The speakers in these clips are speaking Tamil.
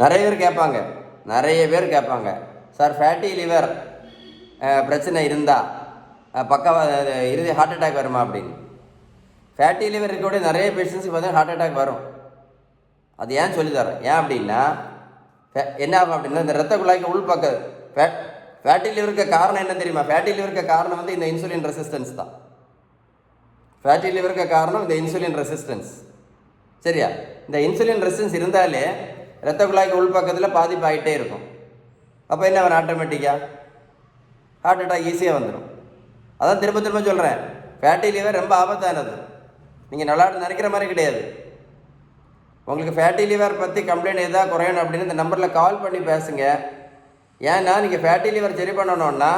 நிறைய பேர் கேட்பாங்க சார் ஃபேட்டி லிவர் பிரச்சனை இருந்தால் இறுதி ஹார்ட் அட்டாக் வருமா அப்படின்னு. ஃபேட்டி லிவர் இருக்கக்கூடிய நிறைய பேஷண்ட்ஸுக்கு பார்த்தீங்கன்னா ஹார்ட் அட்டாக் வரும். அது ஏன் சொல்லித்தரேன். ஏன் அப்படின்னா என்ன ஆகும் அப்படின்னா இந்த ரத்த குழாய்க்கு உள்பக்கம் ஃபேட்டி லிவருக்கு காரணம் என்ன தெரியுமா? ஃபேட்டி லிவருக்கு காரணம் வந்து இந்த இன்சுலின் ரெசிஸ்டன்ஸ் தான். ஃபேட்டி லிவருக்கு காரணம் இந்த இன்சுலின் ரெசிஸ்டன்ஸ். சரியா? இந்த இன்சுலின் ரெசிஸ்டன்ஸ் இருந்தாலே ரத்த குழாய்க்கு உள்பக்கத்தில் பாதிப்பு ஆகிட்டே இருக்கும். அப்போ என்ன வரும்? ஆட்டோமேட்டிக்காக ஹார்ட் அட்டாக் ஈஸியாக வந்துடும். அதான் திரும்ப திரும்ப சொல்கிறேன், ஃபேட்டி லிவர் ரொம்ப ஆபத்தானது. நீங்கள் நல்லா நினைக்கிற மாதிரி கிடையாது. உங்களுக்கு ஃபேட்டி லிவர் பற்றி கம்ப்ளைண்ட் எதாவது குறையணும் அப்படின்னு இந்த நம்பரில் கால் பண்ணி பேசுங்க. ஏன்னா நீங்கள் ஃபேட்டி லிவர் சரி பண்ணணுன்னா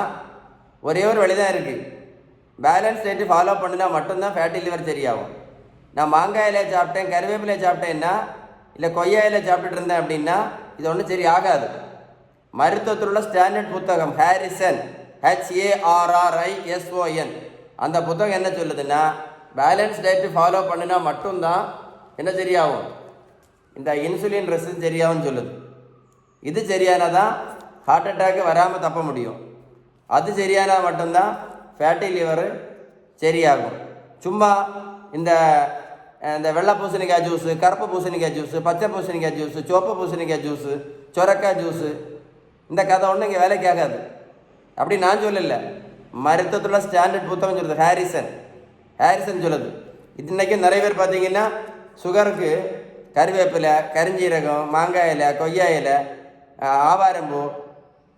ஒரே ஒரு வழி தான் இருக்குது. பேலன்ஸ் டயட்டு ஃபாலோ பண்ணினா மட்டும்தான் ஃபேட்டி லிவர் சரியாகும். நான் மாங்காய் இலையை சாப்பிட்டேன், கருவேப்பிலையை சாப்பிட்டேன்னா, இல்லை கொய்யா இலையை சாப்பிட்டுட்டு இருந்தேன் அப்படின்னா இது ஒன்றும் சரி ஆகாது. மருத்துவத்தில் உள்ள ஸ்டாண்டர்ட் புத்தகம் ஹாரிசன், HARRISON, அந்த புத்தகம் என்ன சொல்லுதுன்னா பேலன்ஸ் டயட்டு ஃபாலோ பண்ணினா மட்டும்தான் என்ன சரியாகும், இந்த இன்சுலின் ரெசிஸ்டன்ஸ் சரியாகும்னு சொல்லுது. இது சரியானதான் ஹார்ட் அட்டாக்கு வராமல் தப்ப முடியும். அது சரியானால் மட்டும்தான் ஃபேட்டி லிவரு சரியாகும். சும்மா இந்த வெள்ளை பூசணிக்காய் ஜூஸு, கருப்பு பூசணிக்காய் ஜூஸு, பச்சை பூசணிக்காய் ஜூஸு, சிவப்பு பூசணிக்காய் ஜூஸு, சுரக்காய் ஜூஸு, இந்த கதை ஒன்றும் இங்கே வேலைக்கு ஆகாது. அப்படி நான் சொல்லலை, மருத்துவத்தில் ஸ்டாண்டர்ட் புத்தகம் சொல்லுது, ஹாரிசன் சொல்லுது. இது இன்றைக்கி நிறைய பேர் பார்த்தீங்கன்னா சுகருக்கு கருவேப்பிலை, கரிஞ்சீரகம், மாங்காய் இலை, கொய்யா இலை, ஆவாரம்பூ,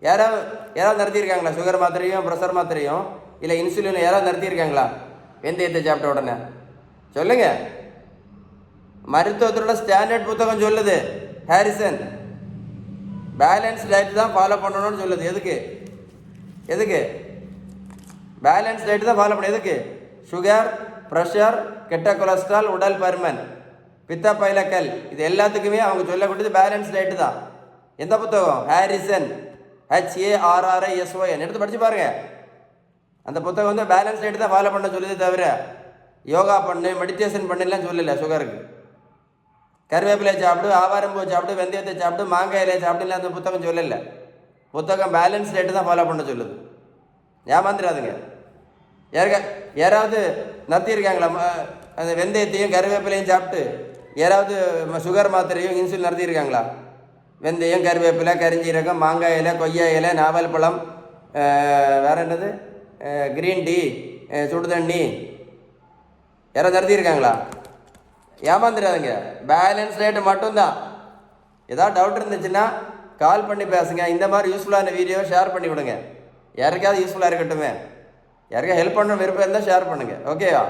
யாராவது நிறுத்தியிருக்காங்களா? சுகர் மாத்திரையும் ப்ரெஷர் மாத்திரையும் இல்லை இன்சுலினும் யாராவது நிறுத்தியிருக்காங்களா? வெந்தயத்தை சாப்பிட்ட உடனே சொல்லுங்கள். மருத்துவத்தோட ஸ்டாண்டர்ட் புத்தகம் சொல்லுது ஹாரிசன், பேலன்ஸ் டயட் தான் ஃபாலோ பண்ணணும்னு சொல்லுது. எதுக்கு பேலன்ஸ் டயட் தான் ஃபாலோ பண்ண? எதுக்கு? சுகர், ப்ரெஷர், கெட்ட கொலஸ்ட்ரால், உடல் பருமன், பித்த பைலக்கல், இது எல்லாத்துக்குமே அவங்க சொல்லக்கூடியது பேலன்ஸ் டயட்டு தான். எந்த புத்தகம்? ஹாரிசன், HARRISON, எடுத்து படித்து பாருங்கள். அந்த புத்தகம் வந்து பேலன்ஸ் டயட்டு தான் ஃபாலோ பண்ண சொல்லுது, தவிர யோகா பண்ணு, மெடிடேஷன் பண்ணலாம் சொல்லலை. சுகருக்கு கருவேப்பிலை சாப்பிடு, ஆவாரம்பூ சாப்பிடு, வெந்தயத்தை சாப்பிடு, மாங்காய் இலையை சாப்பிடலாம் அந்த புத்தகம் சொல்லலை. புத்தகம் பேலன்ஸ் டயட்டு தான் ஃபாலோ பண்ண சொல்லுது. ஏமாந்துடாதுங்க. யாராவது நடத்தியிருக்காங்களா? அந்த வெந்தயத்தையும் கருவேப்பிலையும் சாப்பிட்டு யாராவது சுகர் மாத்திரையும் இன்சுலின் நடத்தியிருக்காங்களா? வெந்தயம், கருவேப்பிலை, கரிஞ்சீரகம், மாங்காய் இலை, கொய்யா இலை, நாவல் பழம், வேறு என்னது, க்ரீன் டீ, சுடுதண்ணி, யாராவது நடத்தியிருக்காங்களா? ஏமாந்துடாதுங்க. பேலன்ஸ் டயட்டு மட்டும்தான். ஏதாவது டவுட் இருந்துச்சுன்னா கால் பண்ணி பேசுங்க. இந்த மாதிரி யூஸ்ஃபுல்லான வீடியோ ஷேர் பண்ணி விடுங்க. யாருக்காவது யூஸ்ஃபுல்லாக இருக்கட்டுமே. யாருக்காவது ஹெல்ப் பண்ண விருப்பம் இருந்தால் ஷேர் பண்ணுங்கள். ஓகேவா?